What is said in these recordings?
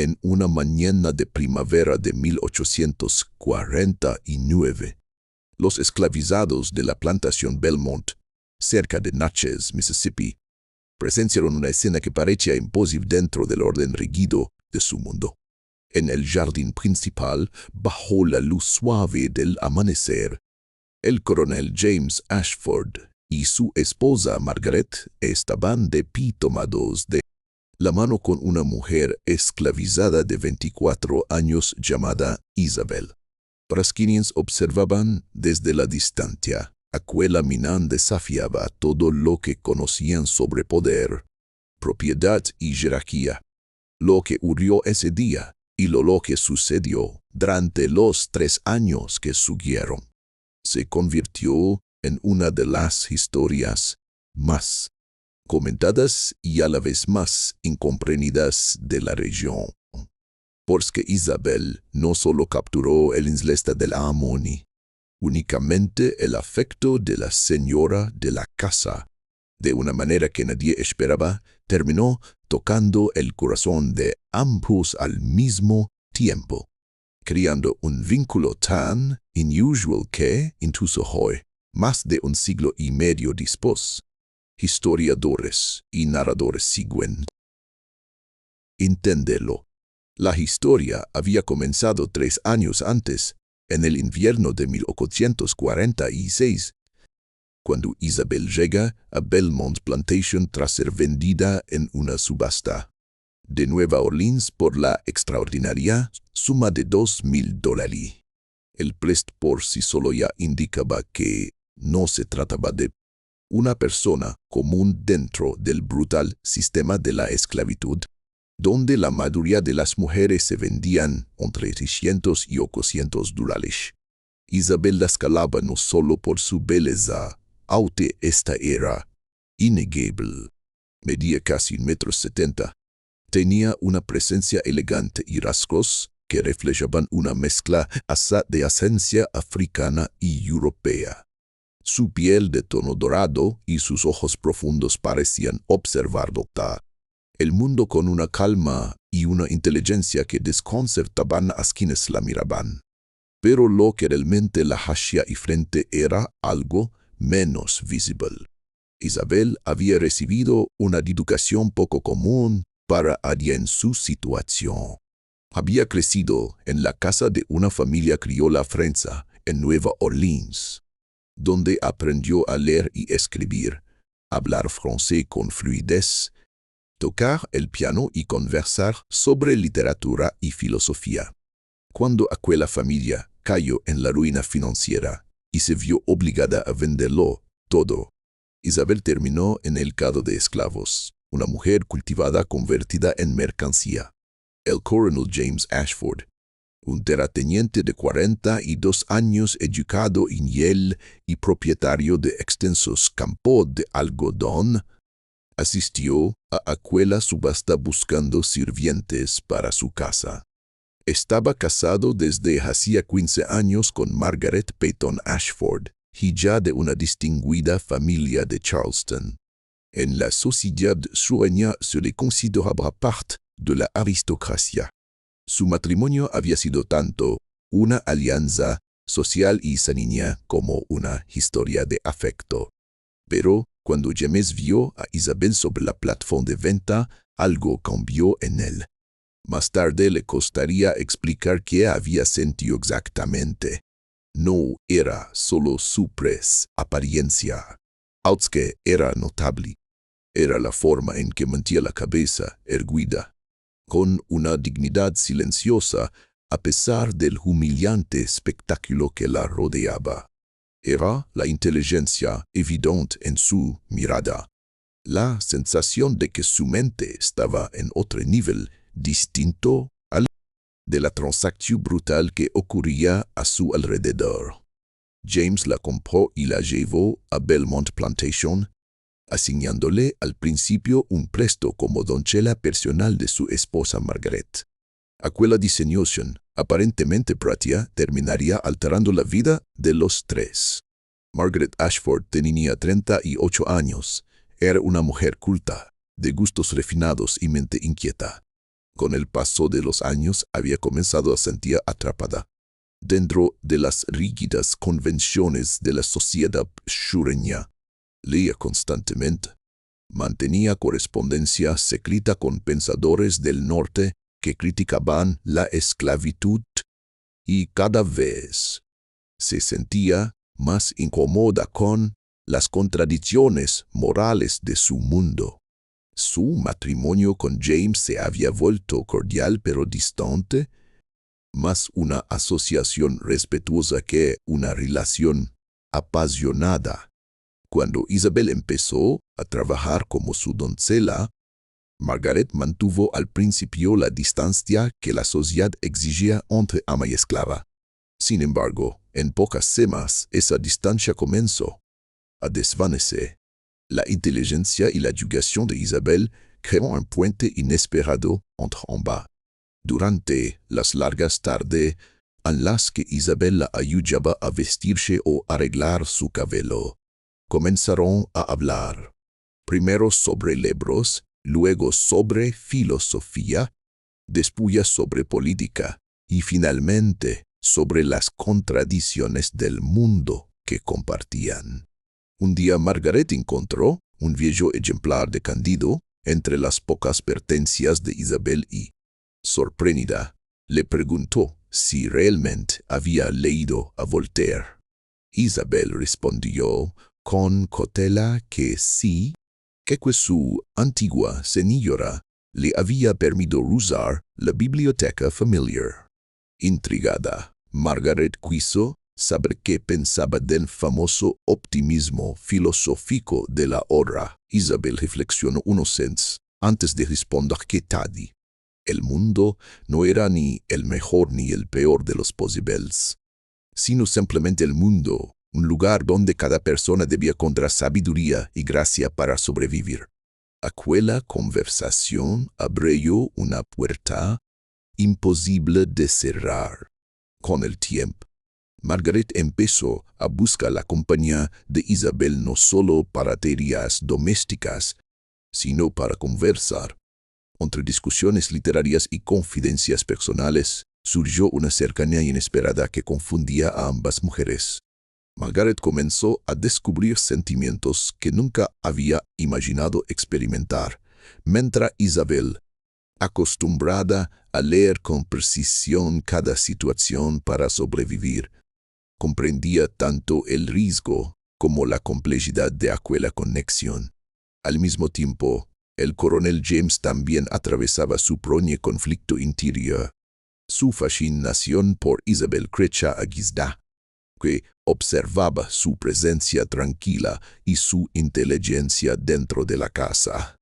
En una mañana de primavera de 1849, los esclavizados de la plantación Belmont, cerca de Natchez, Mississippi, presenciaron una escena que parecía imposible dentro del orden rígido de su mundo. En el jardín principal, bajo la luz suave del amanecer, el coronel James Ashford y su esposa Margaret estaban de pie tomados de la mano con una mujer esclavizada de 24 años llamada Isabel. Los quienes observaban desde la distancia, aquella mina desafiaba todo lo que conocían sobre poder, propiedad y jerarquía. Lo que ocurrió ese día y lo que sucedió durante los 3 años que siguieron se convirtió en una de las historias más comentadas y a la vez más incomprendidas de la región. Porque Isabel no solo capturó el isla de la Amoni, únicamente el afecto de la señora de la casa, de una manera que nadie esperaba, terminó tocando el corazón de ambos al mismo tiempo, creando un vínculo tan inusual que, incluso hoy, más de un siglo y medio después, historiadores y narradores siguen. Entenderlo. La historia había comenzado 3 años antes, en el invierno de 1846, cuando Isabel llega a Belmont Plantation tras ser vendida en una subasta de Nueva Orleans por la extraordinaria suma de $2,000. El precio por sí solo ya indicaba que no se trataba de una persona común dentro del brutal sistema de la esclavitud, donde la mayoría de las mujeres se vendían entre $300 y $800. Isabel la escalaba no solo por su belleza, aunque esta era innegable. Medía casi 1,70 m. Tenía una presencia elegante y rasgos que reflejaban una mezcla de ascendencia africana y europea. Su piel de tono dorado y sus ojos profundos parecían observar el mundo con una calma y una inteligencia que desconcertaban a quienes la miraban. Pero lo que realmente la hacía diferente era algo menos visible. Isabel había recibido una educación poco común para alguien en su situación. Había crecido en la casa de una familia criolla francesa en Nueva Orleans, donde aprendió a leer y escribir, hablar francés con fluidez, tocar el piano y conversar sobre literatura y filosofía. Cuando aquella familia cayó en la ruina financiera y se vio obligada a venderlo todo, Isabel terminó en el mercado de esclavos, una mujer cultivada convertida en mercancía. El coronel James Ashford, un terrateniente de 42 años educado en Yale y propietario de extensos campos de algodón, asistió a aquella subasta buscando sirvientes para su casa. Estaba casado desde hacía 15 años con Margaret Peyton Ashford, hija de una distinguida familia de Charleston. En la sociedad sureña se le consideraba parte de la aristocracia. Su matrimonio había sido tanto una alianza social y sanguínea como una historia de afecto. Pero cuando James vio a Isabel sobre la plataforma de venta, algo cambió en él. Más tarde le costaría explicar qué había sentido exactamente. No era solo su apariencia, aunque era notable. Era la forma en que mantenía la cabeza erguida, con una dignidad silenciosa a pesar del humillante espectáculo que la rodeaba. Era la inteligencia evidente en su mirada, la sensación de que su mente estaba en otro nivel distinto al de la transacción brutal que ocurría a su alrededor. James la compró y la llevó a Belmont Plantation, asignándole al principio un puesto como donchela personal de su esposa Margaret. Aquella diseñación, aparentemente práctica, terminaría alterando la vida de los 3. Margaret Ashford tenía 38 años. Era una mujer culta, de gustos refinados y mente inquieta. Con el paso de los años había comenzado a sentir atrapada dentro de las rígidas convenciones de la sociedad sureña. Leía constantemente. Mantenía correspondencia secreta con pensadores del norte que criticaban la esclavitud y cada vez se sentía más incómoda con las contradicciones morales de su mundo. Su matrimonio con James se había vuelto cordial pero distante, más una asociación respetuosa que una relación apasionada. Cuando Isabel empezó a trabajar como su doncella, Margaret mantuvo al principio la distancia que la sociedad exigía entre ama y esclava. Sin embargo, en pocas semanas esa distancia comenzó a desvanecer. La inteligencia y la educación de Isabel crearon un puente inesperado entre ambas. Durante las largas tardes en las que Isabel la ayudaba a vestirse o arreglar su cabello, comenzaron a hablar, primero sobre libros, luego sobre filosofía, después sobre política y finalmente sobre las contradicciones del mundo que compartían. Un día Margaret encontró un viejo ejemplar de Cándido entre las pocas pertenencias de Isabel y, sorprendida, le preguntó si realmente había leído a Voltaire. Isabel respondió con cautela que sí, que su antigua señora le había permitido usar la biblioteca familiar. Intrigada, Margaret quiso saber qué pensaba del famoso optimismo filosófico de la obra. Isabel reflexionó unos instantes antes de responder que tarde. El mundo no era ni el mejor ni el peor de los posibles, sino simplemente el mundo, un lugar donde cada persona debía encontrar sabiduría y gracia para sobrevivir. Aquella conversación abrió una puerta imposible de cerrar. Con el tiempo, Margaret empezó a buscar la compañía de Isabel no solo para tareas domésticas, sino para conversar. Entre discusiones literarias y confidencias personales, surgió una cercanía inesperada que confundía a ambas mujeres. Margaret comenzó a descubrir sentimientos que nunca había imaginado experimentar, mientras Isabel, acostumbrada a leer con precisión cada situación para sobrevivir, comprendía tanto el riesgo como la complejidad de aquella conexión. Al mismo tiempo, el coronel James también atravesaba su propio conflicto interior. Su fascinación por Isabel crecía a medida que observaba su presencia tranquila y su inteligencia dentro de la casa.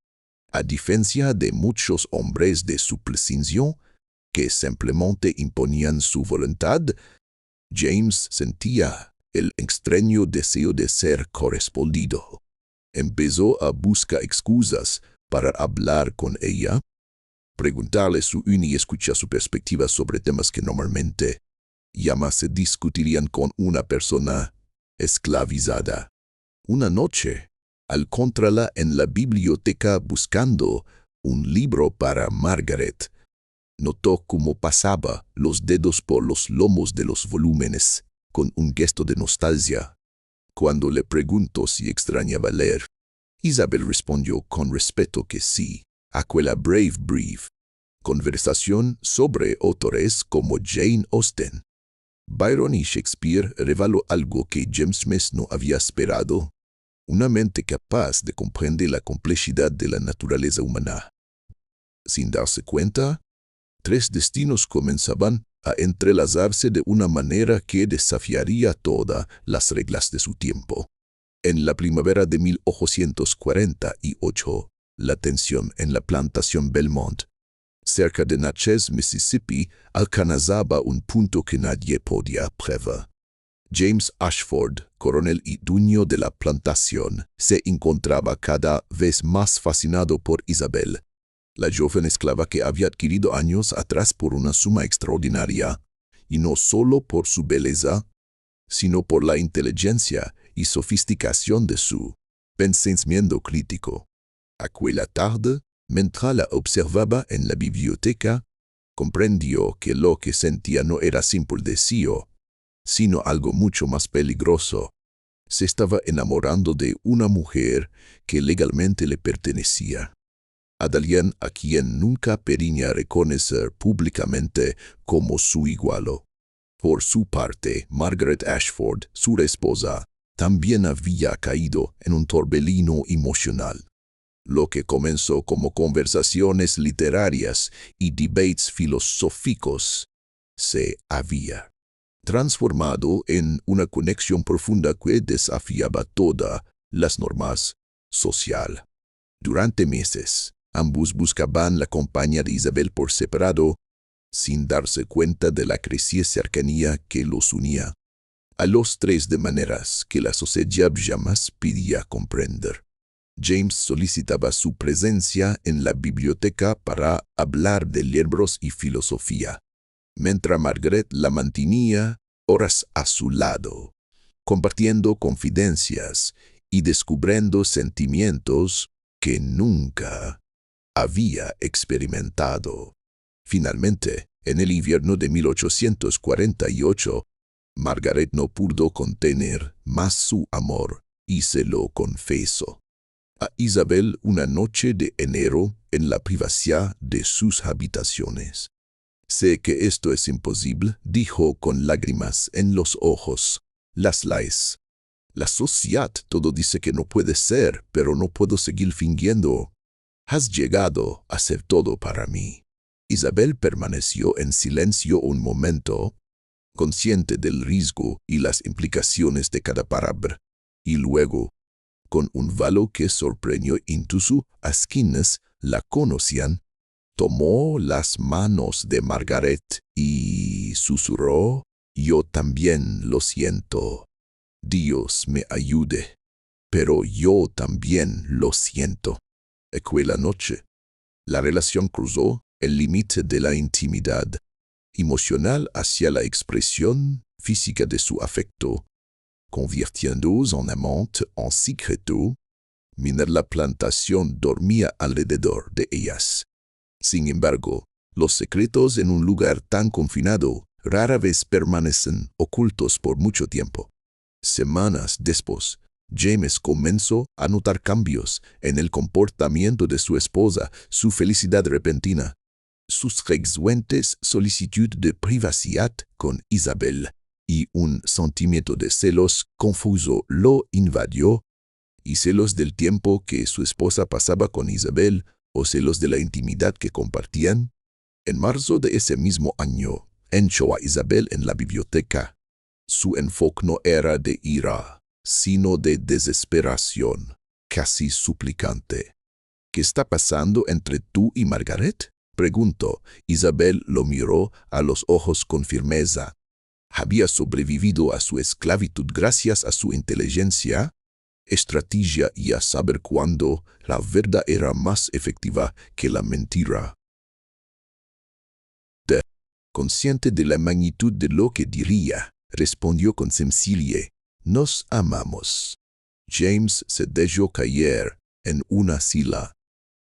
A diferencia de muchos hombres de su posición, que simplemente imponían su voluntad, James sentía el extraño deseo de ser correspondido. Empezó a buscar excusas para hablar con ella, preguntarle su opinión y escuchar su perspectiva sobre temas que normalmente jamás se discutirían con una persona esclavizada. Una noche, al encontrarla en la biblioteca buscando un libro para Margaret, notó cómo pasaba los dedos por los lomos de los volúmenes con un gesto de nostalgia. Cuando le preguntó si extrañaba leer, Isabel respondió con respeto que sí. Aquella breve conversación sobre autores como Jane Austen, Byron y Shakespeare reveló algo que James Smith no había esperado: una mente capaz de comprender la complejidad de la naturaleza humana. Sin darse cuenta, tres destinos comenzaban a entrelazarse de una manera que desafiaría todas las reglas de su tiempo. En la primavera de 1848, la tensión en la plantación Belmont, cerca de Natchez, Mississippi, alcanzaba un punto que nadie podía prever. James Ashford, coronel y dueño de la plantación, se encontraba cada vez más fascinado por Isabel, la joven esclava que había adquirido años atrás por una suma extraordinaria, y no solo por su belleza, sino por la inteligencia y sofisticación de su pensamiento crítico. Aquella tarde, Mientras la observaba en la biblioteca, comprendió que lo que sentía no era simple deseo, sino algo mucho más peligroso. Se estaba enamorando de una mujer que legalmente le pertenecía. Alguien a quien nunca pedía reconocer públicamente como su igualo. Por su parte, Margaret Ashford, su esposa, también había caído en un torbellino emocional. Lo que comenzó como conversaciones literarias y debates filosóficos se había transformado en una conexión profunda que desafiaba todas las normas sociales. Durante meses, ambos buscaban la compañía de Isabel por separado, sin darse cuenta de la creciente cercanía que los unía. A los tres de maneras que la sociedad jamás podía comprender. James solicitaba su presencia en la biblioteca para hablar de libros y filosofía, mientras Margaret la mantenía horas a su lado, compartiendo confidencias y descubriendo sentimientos que nunca había experimentado. Finalmente, en el invierno de 1848, Margaret no pudo contener más su amor y se lo confesó a Isabel una noche de enero en la privacidad de sus habitaciones. «Sé que esto es imposible», dijo con lágrimas en los ojos. «Las leyes, la sociedad, todo dice que no puede ser, pero no puedo seguir fingiendo. Has llegado a ser todo para mí». Isabel permaneció en silencio un momento, consciente del riesgo y las implicaciones de cada palabra, y luego, con un valor que sorprendió incluso a quienes la conocían, tomó las manos de Margaret y susurró: «Yo también lo siento. Dios me ayude, pero yo también lo siento». Aquella noche, la relación cruzó el límite de la intimidad emocional hacia la expresión física de su afecto, convirtiéndose en amante en secreto, mientras la plantación dormía alrededor de ellas. Sin embargo, los secretos en un lugar tan confinado rara vez permanecen ocultos por mucho tiempo. Semanas después, James comenzó a notar cambios en el comportamiento de su esposa, su felicidad repentina, sus frecuentes solicitudes de privacidad con Isabel, y un sentimiento de celos confuso lo invadió, y celos del tiempo que su esposa pasaba con Isabel o celos de la intimidad que compartían. En marzo de ese mismo año, echó a Isabel en la biblioteca. Su enfoque no era de ira, sino de desesperación, casi suplicante. «¿Qué está pasando entre tú y Margaret?», preguntó. Isabel lo miró a los ojos con firmeza. Había sobrevivido a su esclavitud gracias a su inteligencia, estrategia y a saber cuándo la verdad era más efectiva que la mentira. Consciente de la magnitud de lo que diría, respondió con sencillez: «Nos amamos». James se dejó caer en una silla,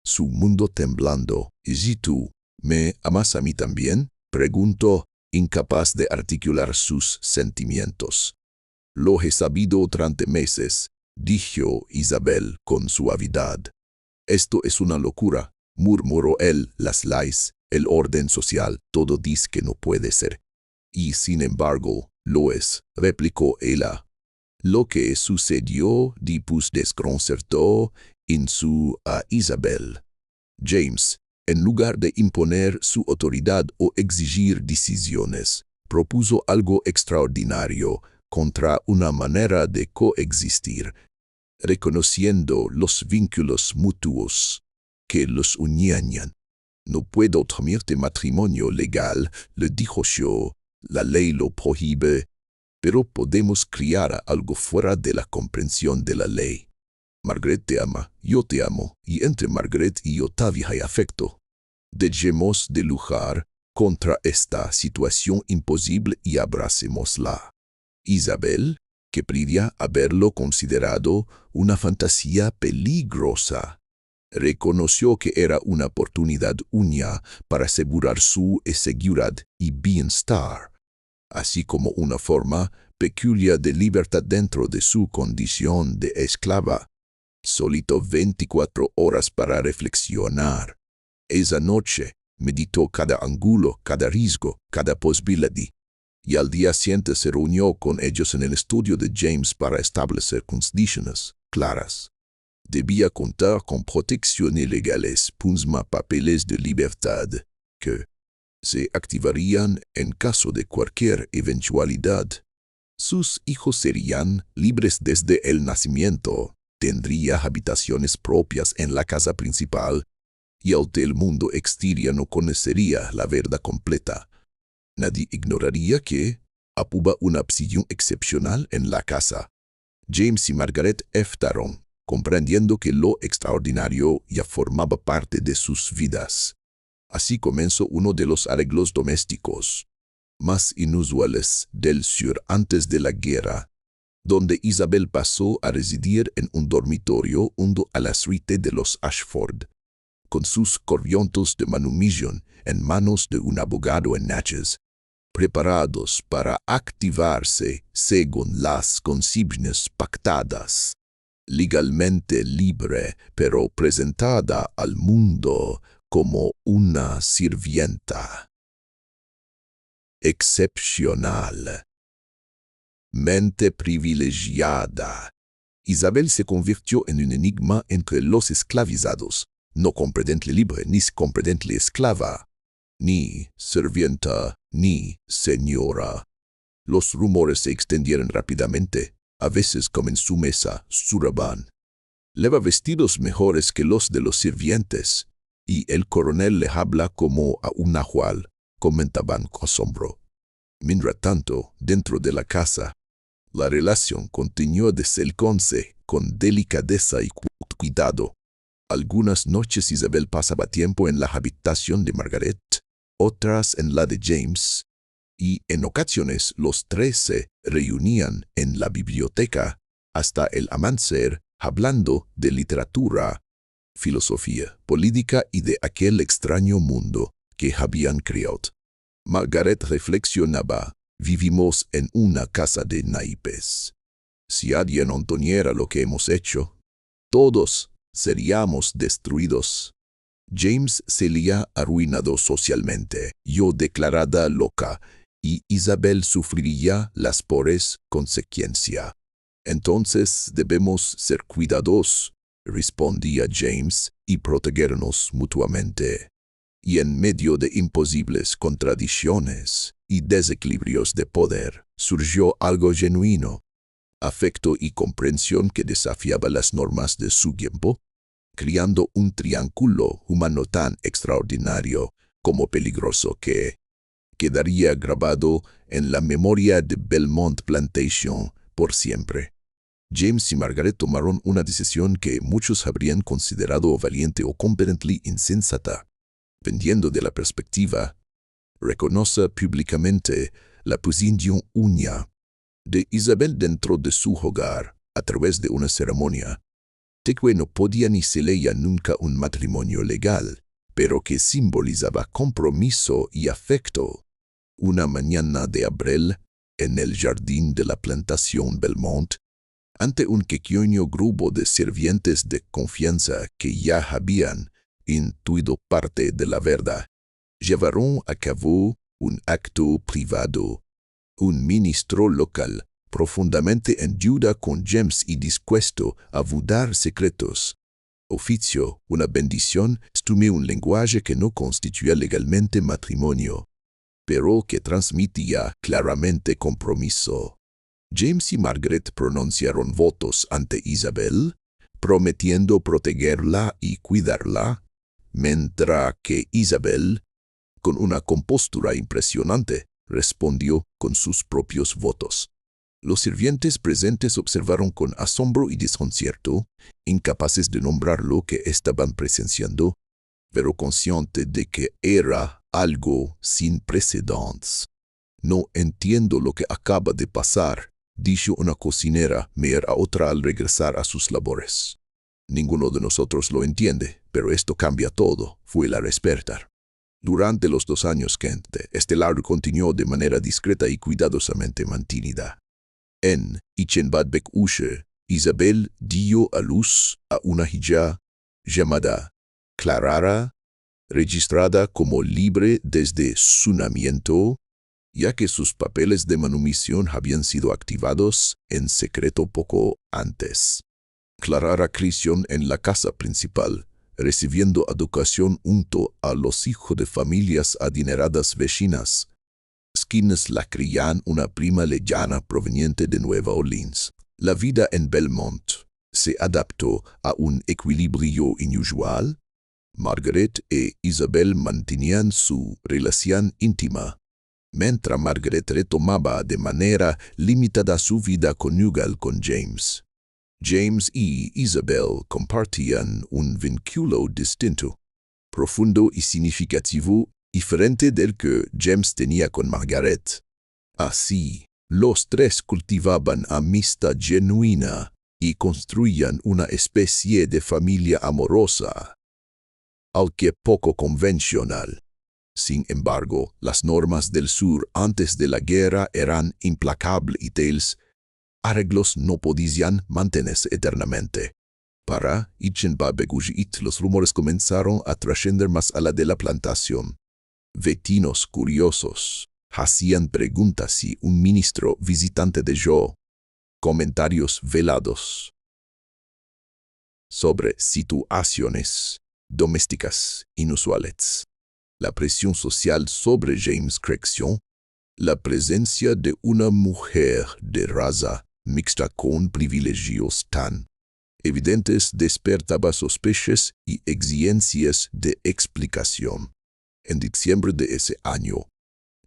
su mundo temblando. «¿Y tú, me amas a mí también?», preguntó, incapaz de articular sus sentimientos. «Lo he sabido durante meses», dijo Isabel con suavidad. «Esto es una locura», murmuró él. «Las leyes, el orden social, todo dice que no puede ser». «Y sin embargo, lo es», replicó ella. Lo que sucedió después desconcertó en su a Isabel. James, en lugar de imponer su autoridad o exigir decisiones, propuso algo extraordinario contra una manera de coexistir, reconociendo los vínculos mutuos que los unían. «No puedo tomarme matrimonio legal», le dijo yo, «la ley lo prohíbe, pero podemos criar algo fuera de la comprensión de la ley. Margaret te ama, yo te amo, y entre Margaret y yo todavía hay afecto. Dejemos de luchar contra esta situación imposible y abracémosla». Isabel, que podía haberlo considerado una fantasía peligrosa, Reconoció que era una oportunidad única para asegurar su seguridad y bienestar, así como una forma peculiar de libertad dentro de su condición de esclava. Solito 24 horas para reflexionar. Esa noche meditó cada ángulo, cada riesgo, cada posibilidad, y al día siguiente se reunió con ellos en el estudio de James para establecer condiciones claras. Debía contar con protecciones legales, papeles de libertad, que se activarían en caso de cualquier eventualidad. Sus hijos serían libres desde el nacimiento, tendría habitaciones propias en la casa principal, y el del mundo exterior no conocería la verdad completa. Nadie ignoraría que hubo una opción excepcional en la casa. James y Margaret optaron, comprendiendo que lo extraordinario ya formaba parte de sus vidas. Así comenzó uno de los arreglos domésticos más inusuales del sur antes de la guerra, donde Isabel pasó a residir en un dormitorio junto a la suite de los Ashford, con sus corrientes de manumission en manos de un abogado en Natchez, preparados para activarse según las consignas pactadas. Legalmente libre, pero presentada al mundo como una sirvienta excepcional. Mente privilegiada. Isabel se convirtió en un enigma entre los esclavizados, no comprendible libre ni comprendible esclava, ni sirvienta ni señora. Los rumores se extendieron rápidamente, a veces como en su mesa surraban. Lleva vestidos mejores que los de los sirvientes, y el coronel le habla como a un nahual, comentaban con asombro. Mientras tanto, dentro de la casa, la relación continuó desenvolviéndose con delicadeza y cuidado. Algunas noches Isabel pasaba tiempo en la habitación de Margaret, otras en la de James, y en ocasiones los tres se reunían en la biblioteca hasta el amanecer hablando de literatura, filosofía, política y de aquel extraño mundo que habían creado. Margaret reflexionaba: vivimos en una casa de naipes. Si alguien ontoniera lo que hemos hecho, todos seríamos destruidos. James sería arruinado socialmente, yo declarada loca, y Isabel sufriría las peores consecuencias. Entonces debemos ser cuidadosos, respondía James, y protegernos mutuamente. Y en medio de imposibles contradicciones y desequilibrios de poder, surgió algo genuino, afecto y comprensión que desafiaba las normas de su tiempo, creando un triángulo humano tan extraordinario como peligroso que quedaría grabado en la memoria de Belmont Plantation por siempre. James y Margaret tomaron una decisión que muchos habrían considerado valiente o completamente insensata. Dependiendo de la perspectiva, reconoce públicamente la posición única de Isabel dentro de su hogar a través de una ceremonia, de que no podía ni se leía nunca un matrimonio legal, pero que simbolizaba compromiso y afecto. Una mañana de abril, en el jardín de la plantación Belmont, ante un pequeño grupo de sirvientes de confianza que ya habían intuido parte de la verdad, llevaron a cabo un acto privado. Un ministro local, profundamente en deuda con James y dispuesto a guardar secretos, ofició una bendición, estudió un lenguaje que no constituía legalmente matrimonio, pero que transmitía claramente compromiso. James y Margaret pronunciaron votos ante Isabel, prometiendo protegerla y cuidarla, mientras que Isabel, con una compostura impresionante, respondió con sus propios votos. Los sirvientes presentes observaron con asombro y desconcierto, incapaces de nombrar lo que estaban presenciando, pero conscientes de que era algo sin precedentes. No entiendo lo que acaba de pasar, dijo una cocinera a otra al regresar a sus labores. Ninguno de nosotros lo entiende, pero esto cambia todo, fue la despertar. Durante los 2 años que este lado continuó de manera discreta y cuidadosamente mantenida. En Ichenbadbek Ushe, Isabel dio a luz a una hija llamada Clara, registrada como libre desde su nacimiento, ya que sus papeles de manutención habían sido activados en secreto poco antes. Clara creció en la casa principal, recibiendo educación junto a los hijos de familias adineradas vecinas, quienes la crían una prima lejana proveniente de Nueva Orleans. La vida en Belmont se adaptó a un equilibrio inusual. Margaret e Isabel mantenían su relación íntima, mientras Margaret retomaba de manera limitada su vida conyugal con James. James y Isabel compartían un vínculo distinto, profundo y significativo, diferente del que James tenía con Margaret. Así, los tres cultivaban amistad genuina y construían una especie de familia amorosa, aunque poco convencional. Sin embargo, las normas del sur antes de la guerra eran implacables y tales arreglos no podían mantenerse eternamente. Para Ichenbabegujit los rumores comenzaron a trascender más allá de la plantación. Vecinos curiosos hacían preguntas si un ministro visitante de Joe, comentarios velados sobre situaciones domésticas inusuales. La presión social sobre James creció. La presencia de una mujer de raza mixta con privilegios tan evidentes despertaba sospechas y exigencias de explicación. En diciembre de ese año,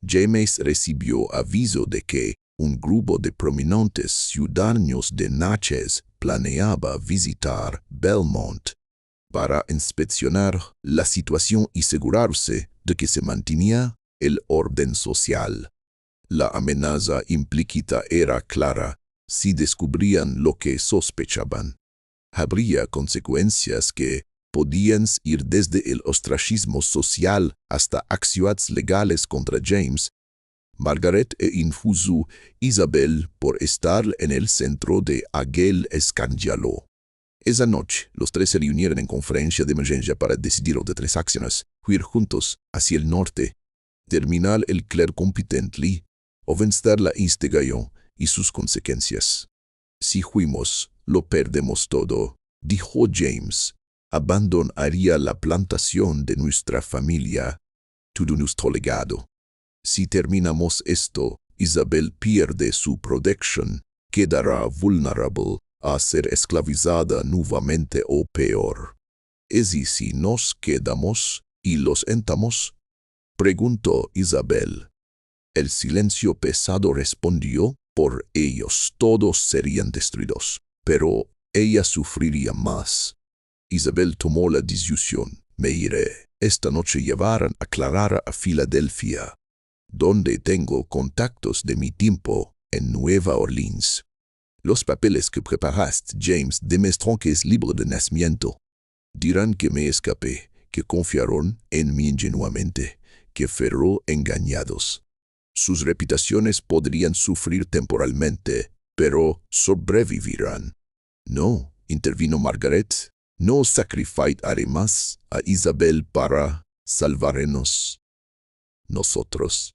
James recibió aviso de que un grupo de prominentes ciudadanos de Natchez planeaba visitar Belmont para inspeccionar la situación y asegurarse de que se mantenía el orden social. La amenaza implícita era clara. Si descubrían lo que sospechaban, habría consecuencias que podían ir desde el ostracismo social hasta acciones legales contra James, Margaret e incluso Isabel por estar en el centro de aquel escándalo. Esa noche, los tres se reunieron en conferencia de emergencia para decidir de 3 acciones: huir juntos hacia el norte, terminar el clero competente o vencer la instigación y sus consecuencias. Si fuimos, lo perdemos todo, dijo James. Abandonaría la plantación de nuestra familia, todo nuestro legado. Si terminamos esto, Isabel pierde su protección, quedará vulnerable a ser esclavizada nuevamente o peor. ¿Y si nos quedamos y los entramos?, preguntó Isabel. El silencio pesado respondió: por ellos todos serían destruidos, pero ella sufriría más. Isabel tomó la decisión: me iré. Esta noche llevarán a Clara a Filadelfia, donde tengo contactos de mi tiempo en Nueva Orleans. Los papeles que preparaste, James, demuestran que es libre de nacimiento. Dirán que me escapé, que confiaron en mí ingenuamente, que fueron engañados. Sus reputaciones podrían sufrir temporalmente, pero sobrevivirán. No, intervino Margaret, no sacrificaré más a Isabel para salvarnos nosotros.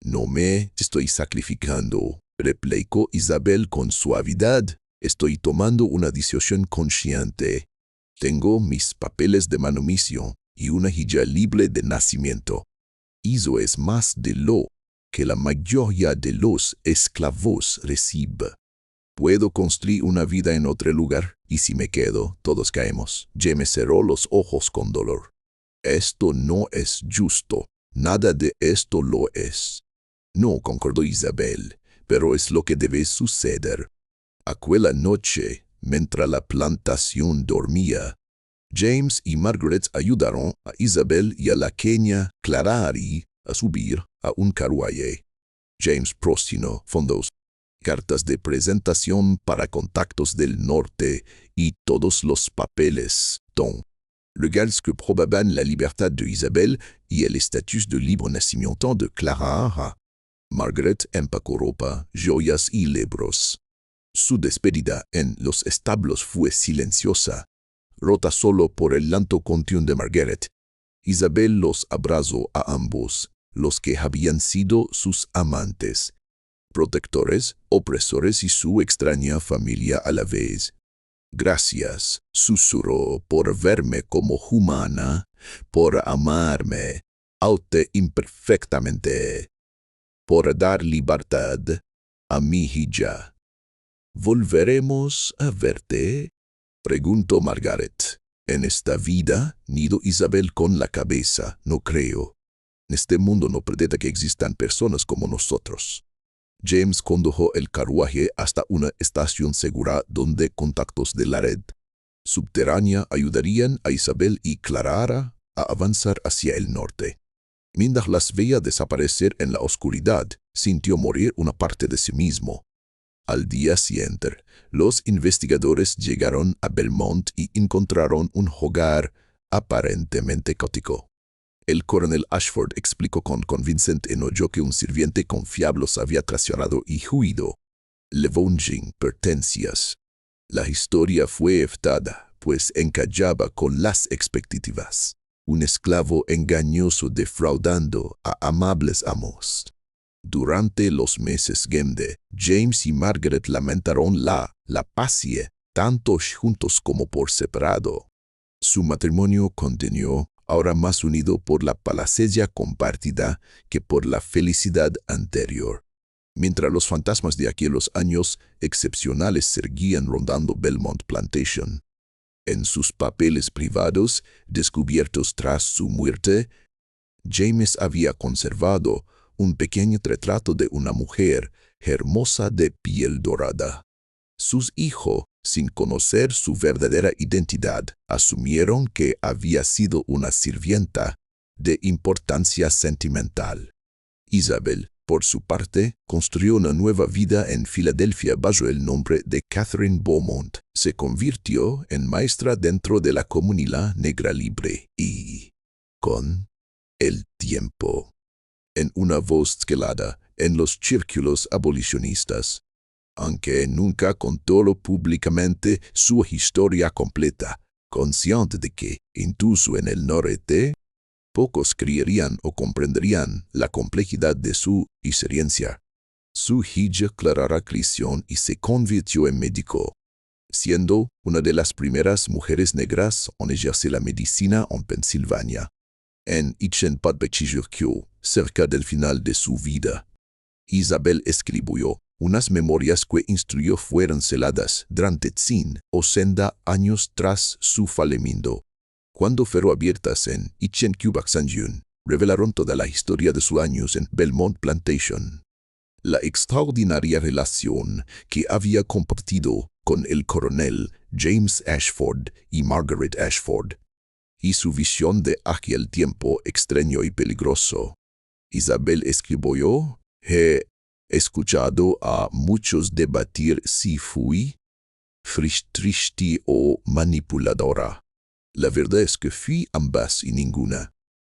No me estoy sacrificando, replicó Isabel con suavidad. Estoy tomando una decisión consciente. Tengo mis papeles de manutención y una hija libre de nacimiento. Eso es más de lo que la mayoría de los esclavos recibe. Puedo construir una vida en otro lugar, y si me quedo, todos caemos. James cerró los ojos con dolor. Esto no es justo. Nada de esto lo es. No, concordó Isabel, pero es lo que debe suceder. Aquella noche, mientras la plantación dormía, James y Margaret ayudaron a Isabel y a la pequeña Clara a subir a un carruaje. James prostinó fondos cartas de presentación para contactos del norte y todos los papeles, dont legales que probaban la libertad de Isabel y el estatus de libre nacimiento de Clara. Margaret empacó ropa, joyas y libros. Su despedida en los establos fue silenciosa, rota solo por el llanto continuo de Margaret. Isabel los abrazó a ambos, los que habían sido sus amantes, protectores, opresores y su extraña familia a la vez. Gracias, susurró, por verme como humana, por amarme, aunque imperfectamente, por dar libertad a mi hija. ¿Volveremos a verte?, preguntó Margaret. En esta vida, nido Isabel con la cabeza, no creo. En este mundo no pretende que existan personas como nosotros. James condujo el carruaje hasta una estación segura donde contactos de la red subterránea ayudarían a Isabel y Clara a avanzar hacia el norte. Mientras las veía desaparecer en la oscuridad, sintió morir una parte de sí mismo. Al día siguiente, los investigadores llegaron a Belmont y encontraron un hogar aparentemente caótico. El coronel Ashford explicó con convincente enojo que un sirviente confiable los había traicionado y huido, levantando pertenencias. La historia fue evitada, pues encajaba con las expectativas. Un esclavo engañoso defraudando a amables amos. Durante los meses siguientes, James y Margaret lamentaron la paz, tanto juntos como por separado. Su matrimonio continuó, ahora más unido por la paciencia compartida que por la felicidad anterior. Mientras los fantasmas de aquellos años excepcionales seguían rondando Belmont Plantation. En sus papeles privados, descubiertos tras su muerte, James había conservado un pequeño retrato de una mujer hermosa de piel dorada. Sus hijos, sin conocer su verdadera identidad, asumieron que había sido una sirvienta de importancia sentimental. Isabel, por su parte, construyó una nueva vida en Filadelfia bajo el nombre de Catherine Beaumont. Se convirtió en maestra dentro de la comunidad negra libre y, con el tiempo, en una voz calada en los círculos abolicionistas, aunque nunca contó públicamente su historia completa, consciente de que, incluso en el norte, pocos creerían o comprenderían la complejidad de su experiencia. Su hija Clara creció y se convirtió en médico, siendo una de las primeras mujeres negras en ejercer la medicina en Pensilvania. En Itchen-Patbechijurkyo, cerca del final de su vida, Isabel escribió unas memorias que instruyó fueron celadas durante 80 años tras su fallecimiento. Cuando fueron abiertas en Itchen-Kyubaksanjun, revelaron toda la historia de sus años en Belmont Plantation. La extraordinaria relación que había compartido con el coronel James Ashford y Margaret Ashford, y su visión de aquel tiempo extraño y peligroso. Isabel escribió: he escuchado a muchos debatir si fui triste o manipuladora. La verdad es que fui ambas y ninguna.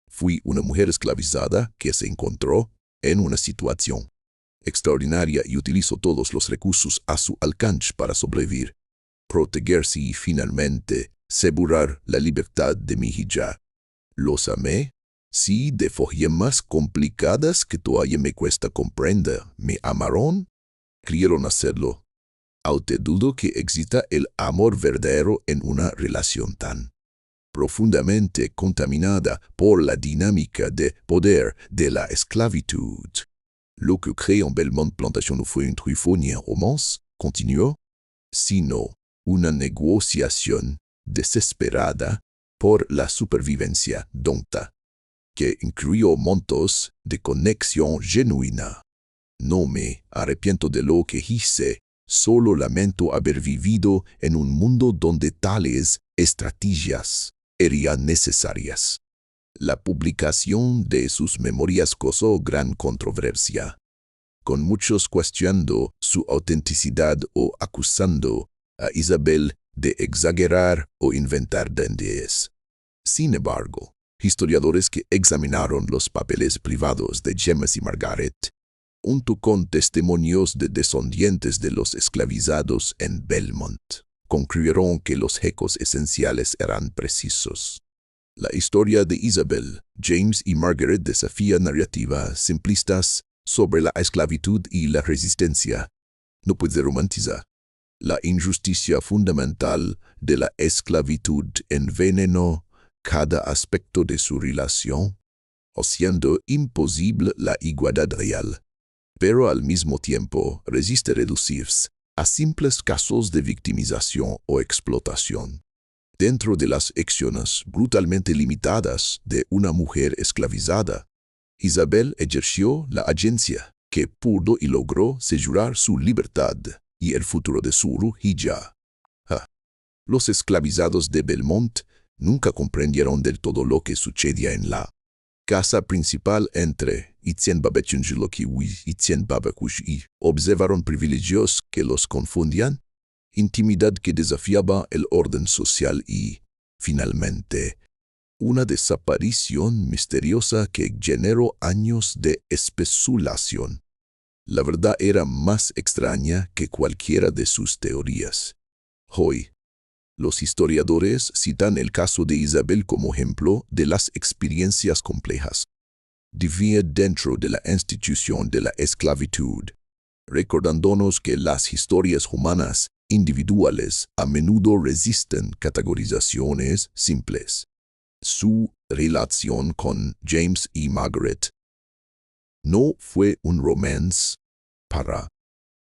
Fui una mujer esclavizada que se encontró en una situación extraordinaria y utilizó todos los recursos a su alcance para sobrevivir, protegerse y finalmente asegurar la libertad de mi hija. Los amé, sí, de formas complicadas que todavía me cuesta comprender. ¿Me amaron? Creyeron hacerlo. Aunque dudo que exista el amor verdadero en una relación tan profundamente contaminada por la dinámica de poder de la esclavitud. Lo que creó en Belmont Plantation no fue un triunfo ni un romance, continuó, sino una negociación desesperada por la supervivencia donta, que incluyó montos de conexión genuina. No me arrepiento de lo que hice, solo lamento haber vivido en un mundo donde tales estrategias eran necesarias. La publicación de sus memorias causó gran controversia. con muchos cuestionando su autenticidad o acusando a Isabel de exagerar o inventar detalles. Sin embargo, historiadores que examinaron los papeles privados de James y Margaret, junto con testimonios de descendientes de los esclavizados en Belmont, concluyeron que los hechos esenciales eran precisos. La historia de Isabel, James y Margaret desafía narrativas simplistas sobre la esclavitud y la resistencia. No puede romantizar. La injusticia fundamental de la esclavitud envenenó cada aspecto de su relación, haciendo imposible la igualdad real, pero al mismo tiempo resiste reducirse a simples casos de victimización o explotación. Dentro de las acciones brutalmente limitadas de una mujer esclavizada, Isabel ejerció la agencia que pudo y logró asegurar su libertad y el futuro de su hija. Los esclavizados de Belmont nunca comprendieron del todo lo que sucedía en la casa principal entre Itzienbabechunjilokiwi y Itzienbabakush y observaron privilegios que los confundían, intimidad que desafiaba el orden social y, finalmente, una desaparición misteriosa que generó años de especulación. La verdad era más extraña que cualquiera de sus teorías. Hoy, los historiadores citan el caso de Isabel como ejemplo de las experiencias complejas. Vivía dentro de la institución de la esclavitud, recordándonos que las historias humanas individuales a menudo resisten categorizaciones simples. Su relación con James y Margaret no fue un romance para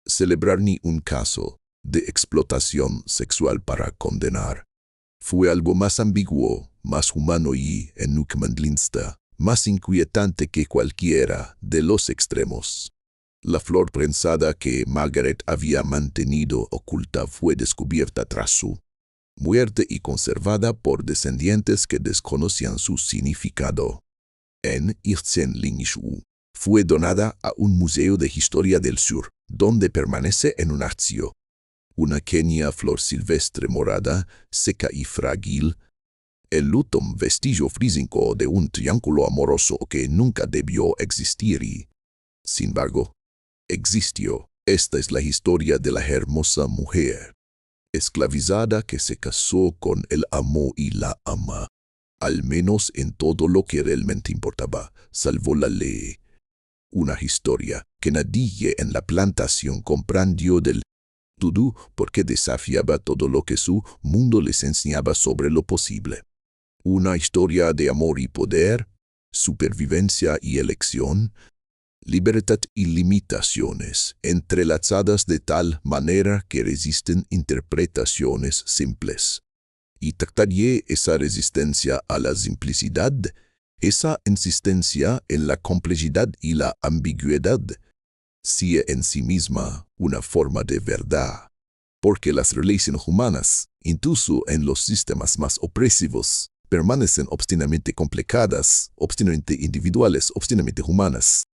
celebrar ni un caso de explotación sexual para condenar. Fue algo más ambiguo, más humano y, en Nukmandlinsta, más inquietante que cualquiera de los extremos. La flor prensada que Margaret había mantenido oculta fue descubierta tras su muerte y conservada por descendientes que desconocían su significado. En Irtsenlingshu fue donada a un museo de historia del sur, donde permanece en un archivo. Una pequeña flor silvestre morada, seca y frágil, el último vestigio físico de un triángulo amoroso que nunca debió existir y, sin embargo, existió. Esta es la historia de la hermosa mujer esclavizada que se casó con el amo y la ama, al menos en todo lo que realmente importaba, salvo la ley. Una historia que nadie en la plantación comprendió del todo porque desafiaba todo lo que su mundo les enseñaba sobre lo posible. Una historia de amor y poder, supervivencia y elección, libertad y limitaciones, entrelazadas de tal manera que resisten interpretaciones simples. Y trataría esa resistencia a la simplicidad, esa insistencia en la complejidad y la ambigüedad, sea en sí misma una forma de verdad, porque las relaciones humanas, incluso en los sistemas más opresivos, permanecen obstinadamente complicadas, obstinadamente individuales, obstinadamente humanas.